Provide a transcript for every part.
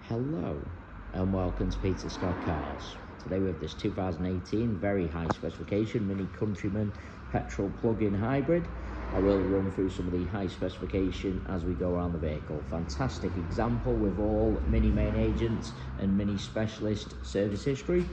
Hello and welcome to Peter Scott Cars. Today we have this 2018 very high specification Mini Countryman petrol plug-in hybrid. I will run through some of the high specification as we go around the vehicle. Fantastic example with all Mini main agents and Mini specialist service history.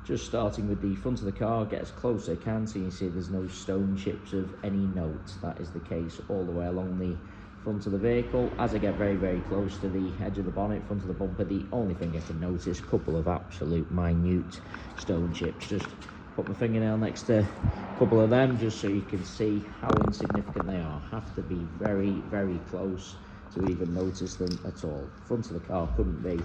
Just starting with the front of the car, get as close as I can so you can see there's no stone chips of any note. That is the case all the way along the front of the vehicle. As I get very close to the edge of the bonnet, front of the bumper, the only thing I can notice, a couple of absolute minute stone chips. Just put my fingernail next to a couple of them just so you can see how insignificant they are. Have to be very close to even notice them at all. Front of the car couldn't be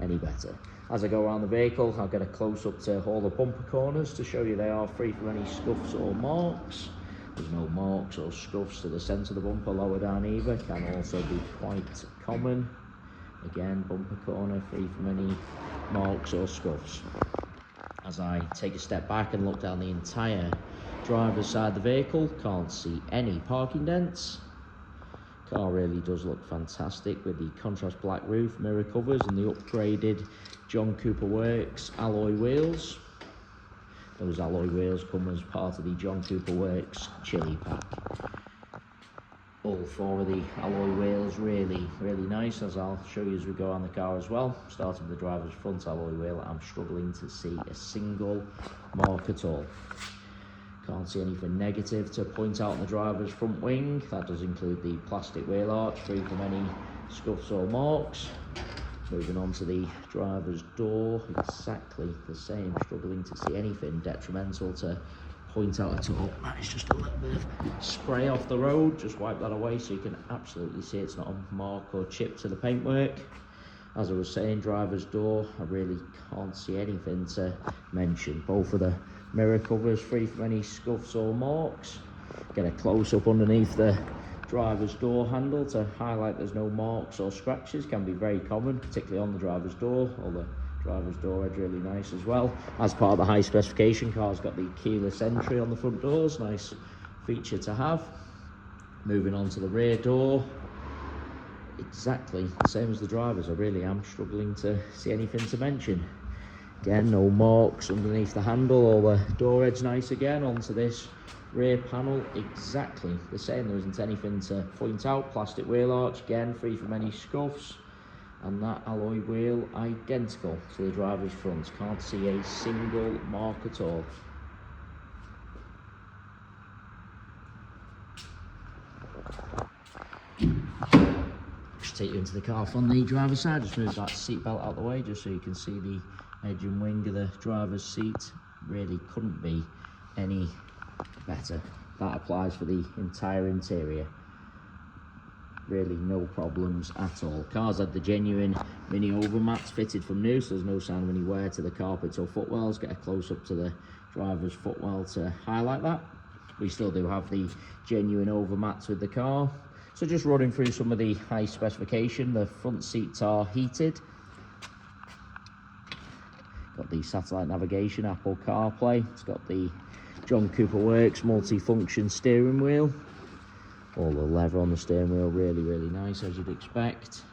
any better. As I go around the vehicle, I'll get a close up to all the bumper corners to show you they are free from any scuffs or marks. There's no marks or scuffs to the centre of the bumper, lower down either. Can also be quite common. Again, bumper corner free from any marks or scuffs. As I take a step back and look down the entire driver's side of the vehicle, can't see any parking dents. Car really does look fantastic with the contrast black roof, mirror covers and the upgraded John Cooper Works alloy wheels. Those alloy wheels come as part of the John Cooper Works chili pack. All four of the alloy wheels really nice, as I'll show you as we go on the car as well. Starting with the driver's front alloy wheel, I'm struggling to see a single mark at all. Can't see anything negative to point out on the driver's front wing. That does include the plastic wheel arch, free from any scuffs or marks. Moving on to the driver's door, exactly the same, struggling to see anything detrimental to point out at all. That is just a little bit of spray off the road, just wipe that away so you can absolutely see it's not a mark or chip to the paintwork. As I was saying, driver's door, I really can't see anything to mention. Both of the mirror covers free from any scuffs or marks. Get a close up underneath the driver's door handle to highlight there's no marks or scratches. Can be very common, particularly on the driver's door. Or the driver's door edge really nice as well. As part of the high specification, car's got the keyless entry on the front doors, nice feature to have. Moving on to the rear door, exactly the same as the driver's. I really am struggling to see anything to mention. Again, no marks underneath the handle or the door edge nice again. Onto this rear panel, exactly the same. There isn't anything to point out. Plastic wheel arch, again free from any scuffs, and that alloy wheel identical to the driver's front. Can't see a single mark at all. Just take you into the car from the driver's side. Just move that seat belt out of the way just so you can see the edge and wing of the driver's seat. Really couldn't be any better. That applies for the entire interior. Really no problems at all. Car's had the genuine mini overmats fitted from new, so there's no sign of any wear to the carpets or footwells. Get a close up to the driver's footwell to highlight that. We still do have the genuine overmats with the car. So just running through some of the high specification. The front seats are heated. Got the satellite navigation, Apple CarPlay. It's got the John Cooper Works multi-function steering wheel. All the leather on the steering wheel, really nice as you'd expect.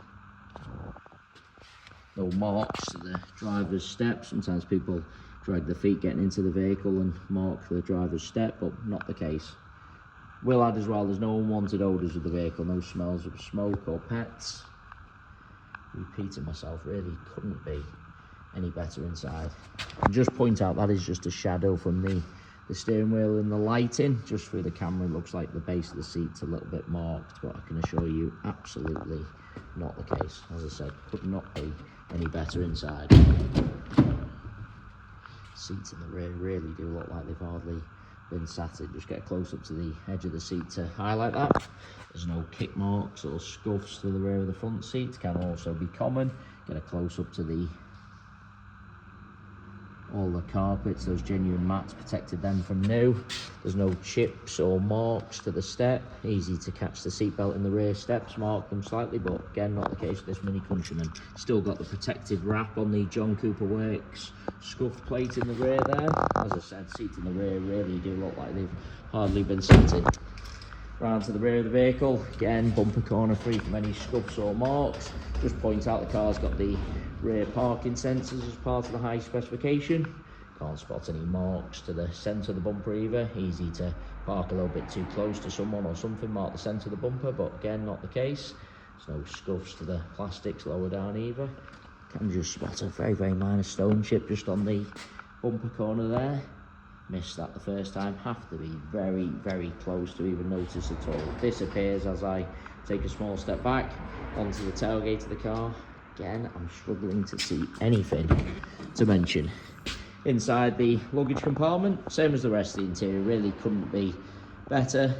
No marks to the driver's step. Sometimes people drag their feet getting into the vehicle and mark the driver's step, but not the case. Will add as well, there's no unwanted odours with the vehicle, no smells of smoke or pets. Repeating myself, really couldn't be any better inside. And just point out that is just a shadow from the steering wheel and the lighting. Just through the camera it looks like the base of the seat's a little bit marked, but I can assure you absolutely not the case. As I said, could not be any better inside. Seats in the rear really do look like they've hardly been sat in. Just get close up to the edge of the seat to highlight that. There's no kick marks or scuffs to the rear of the front seat. Can also be common. Get a close up to all the carpets, those genuine mats, protected them from new. There's no chips or marks to the step. Easy to catch the seatbelt in the rear steps, mark them slightly, but again not the case with this Mini Countryman. Still got the protective wrap on the John Cooper Works scuff plate in the rear there. As I said, seats in the rear really do look like they've hardly been sat in. Round to the rear of the vehicle, again bumper corner free from any scuffs or marks. Just point out the car's got the rear parking sensors as part of the high specification. Can't spot any marks to the centre of the bumper either. Easy to park a little bit too close to someone or something, mark the centre of the bumper, but again not the case. There's no scuffs to the plastics lower down either. Can just spot a very minor stone chip just on the bumper corner there. Missed that the first time. Have to be very close to even notice at all. It disappears as I take a small step back onto the tailgate of the car. Again, I'm struggling to see anything to mention. Inside the luggage compartment, same as the rest of the interior, really couldn't be better.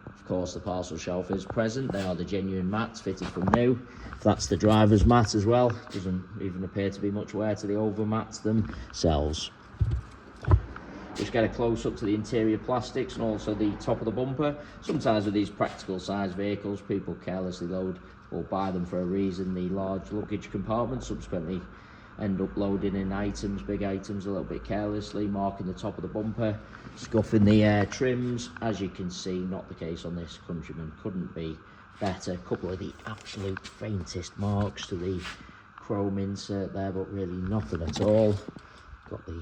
Of course, the parcel shelf is present. They are the genuine mats fitted from new. That's the driver's mat as well. Doesn't even appear to be much wear to the over mats themselves. Just get a close up to the interior plastics and also the top of the bumper. Sometimes with these practical size vehicles, people carelessly load or buy them for a reason, the large luggage compartments, subsequently end up loading in items, big items, a little bit carelessly, marking the top of the bumper, scuffing the trims. As you can see, not the case on this Countryman. Couldn't be better. A couple of the absolute faintest marks to the chrome insert there, but really nothing at all. Got the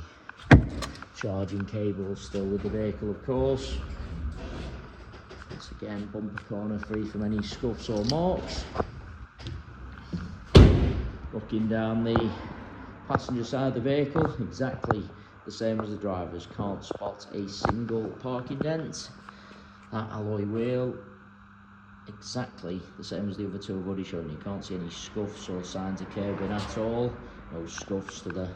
charging cable still with the vehicle, of course. Once again, bumper corner free from any scuffs or marks. Looking down the passenger side of the vehicle, exactly the same as the driver's. Can't spot a single parking dent. That alloy wheel, exactly the same as the other two I've already shown you. Can't see any scuffs or signs of curbing at all. No scuffs to the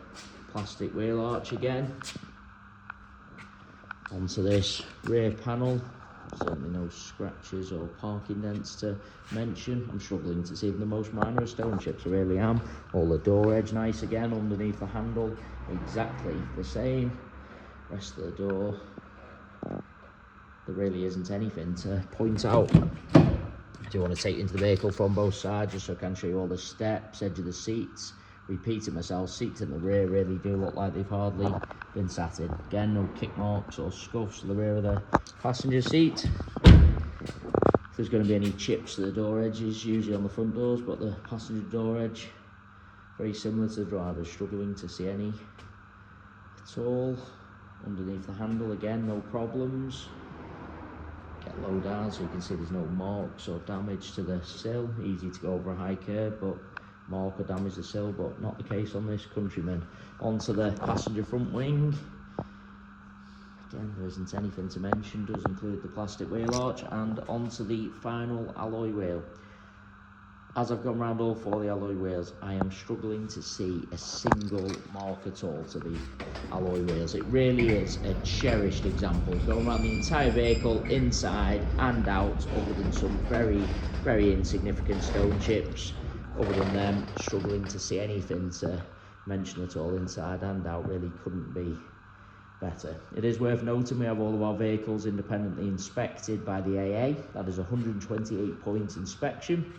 plastic wheel arch again. Onto this rear panel, certainly no scratches or parking dents to mention. I'm struggling to see even the most minor of stone chips, I really am. All the door edge nice again, underneath the handle, exactly the same. Rest of the door, there really isn't anything to point out. I do want to take into the vehicle from both sides just so I can show you all the steps, edge of the seats. Repeating myself, seats in the rear really do look like they've hardly been sat in. Again, no kick marks or scuffs to the rear of the passenger seat. If there's going to be any chips to the door edges, usually on the front doors, but the passenger door edge, very similar to the driver's, struggling to see any at all. Underneath the handle, again, no problems. Get low down so you can see there's no marks or damage to the sill. Easy to go over a high curb, but mark or damage the sill, but not the case on this Countryman. Onto the passenger front wing. Again, there isn't anything to mention, does include the plastic wheel arch, and onto the final alloy wheel. As I've gone around all four of the alloy wheels, I am struggling to see a single mark at all to the alloy wheels. It really is a cherished example. Going around the entire vehicle, inside and out, other than some very insignificant stone chips. Other than them, struggling to see anything to mention at all inside and out. Really couldn't be better. It is worth noting we have all of our vehicles independently inspected by the AA. That is a 128-point inspection,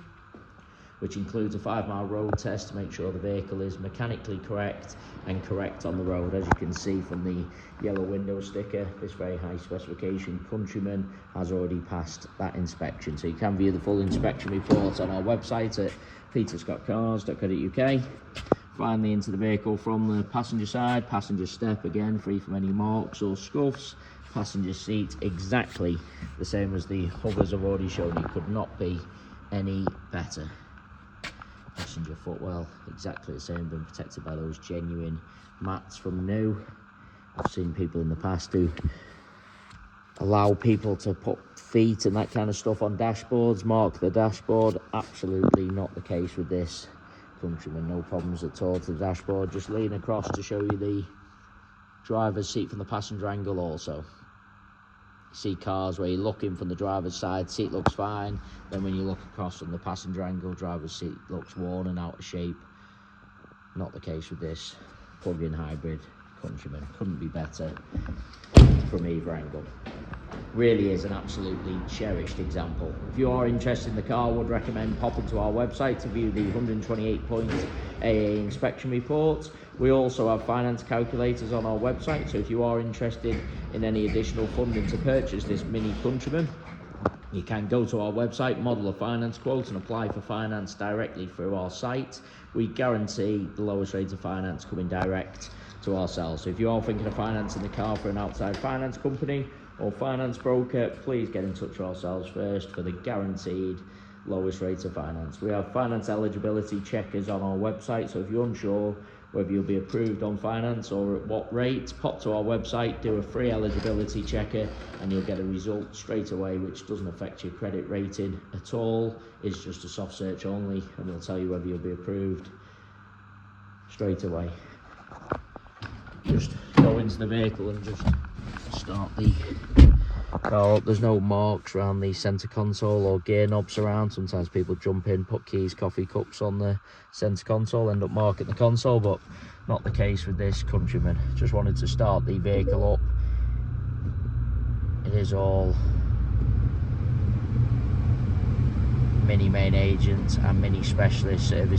which includes a 5-mile road test to make sure the vehicle is mechanically correct and correct on the road. As you can see from the yellow window sticker, this very high specification Countryman has already passed that inspection. So you can view the full inspection report on our website at peterscottcars.co.uk. Finally, into the vehicle from the passenger side, passenger step again free from any marks or scuffs. Passenger seat exactly the same as the others I've already shown you, could not be any better. Passenger footwell exactly the same, been protected by those genuine mats from new. I've seen people in the past who allow people to put feet and that kind of stuff on dashboards, mark the dashboard. Absolutely not the case with this Countryman. No problems at all to the dashboard. Just lean across to show you the driver's seat from the passenger angle also. You see cars where you're looking from the driver's side, seat looks fine. Then when you look across from the passenger angle, driver's seat looks worn and out of shape. Not the case with this plug-in hybrid Countryman. Couldn't be better from either angle. Really is an absolutely cherished example. If you are interested in the car, I would recommend popping to our website to view the 128-point AA inspection report. We also have finance calculators on our website, so if you are interested in any additional funding to purchase this mini Countryman, You can go to our website, model a finance quote, and apply for finance directly through our site. We guarantee the lowest rate of finance coming direct to ourselves. So if you are thinking of financing the car for an outside finance company or finance broker, please get in touch with ourselves first for the guaranteed lowest rate of finance. We have finance eligibility checkers on our website, so if you're unsure whether you'll be approved on finance or at what rate, pop to our website, do a free eligibility checker, and you'll get a result straight away, which doesn't affect your credit rating at all. It's just a soft search only, and we'll tell you whether you'll be approved straight away. Just go into the vehicle and just start the car up. There's no marks around the centre console or gear knobs around. Sometimes people jump in, put keys, coffee cups on the centre console, end up marking the console, but not the case with this Countryman. Just wanted to start the vehicle up. It is all Mini main agent and Mini specialist service.